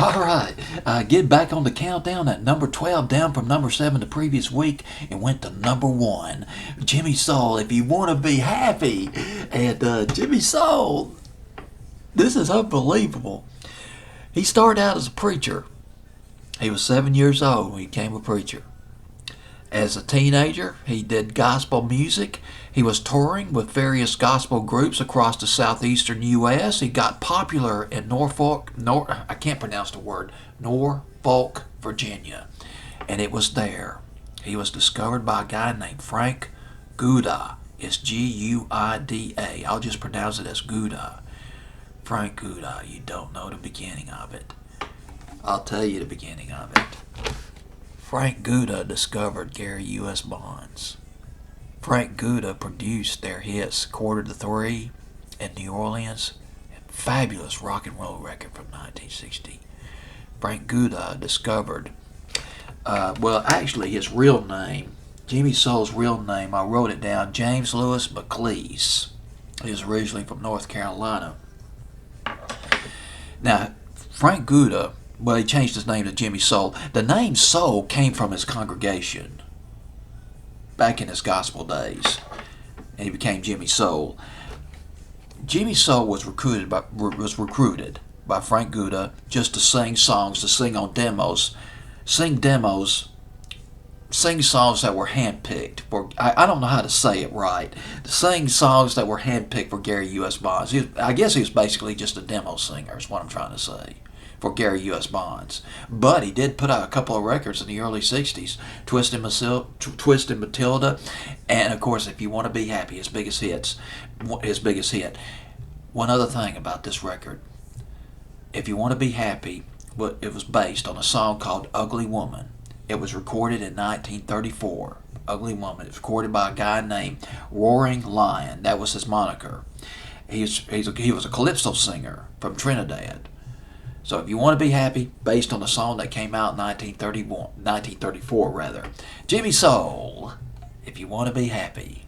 All right, get back on the countdown at number 12, down from number 7 the previous week, and went to number 1. Jimmy Soul, If You Want to Be Happy. And Jimmy Soul, this is unbelievable. He started out as a preacher. He was 7 years old when he became a preacher. As a teenager, he did gospel music. He was touring with various gospel groups across the southeastern U.S. He got popular in Norfolk, Virginia. And it was there he was discovered by a guy named Frank Gouda. It's Guida. I'll just pronounce it as Gouda. Frank Gouda. You don't know the beginning of it. I'll tell you the beginning of it. Frank Gouda discovered Gary U.S. Bonds. Frank Gouda produced their hits Quarter to Three in New Orleans, a fabulous rock and roll record from 1960. Frank Gouda discovered, his real name, Jimmy Soul's real name, I wrote it down, James Lewis McLeese. He was originally from North Carolina. Now, Frank Gouda, he changed his name to Jimmy Soul. The name Soul came from his congregation back in his gospel days, and he became Jimmy Soul. Jimmy Soul was recruited by Frank Gouda just to sing songs, to sing on demos, sing songs that were handpicked for. I don't know how to say it right. To sing songs that were handpicked for Gary U.S. Bonds. I guess he was basically just a demo singer. Is what I'm trying to say. For Gary U.S. Bonds. But he did put out a couple of records in the early 60s, Twist and Matilda, and of course, If You Want to Be Happy, his biggest hit. One other thing about this record, If You Want to Be Happy, it was based on a song called Ugly Woman. It was recorded in 1934. Ugly Woman. It was recorded by a guy named Roaring Lion. That was his moniker. He was a calypso singer from Trinidad. So If You Want to Be Happy, based on a song that came out in 1934 rather. Jimmy Soul, If You Want to Be Happy.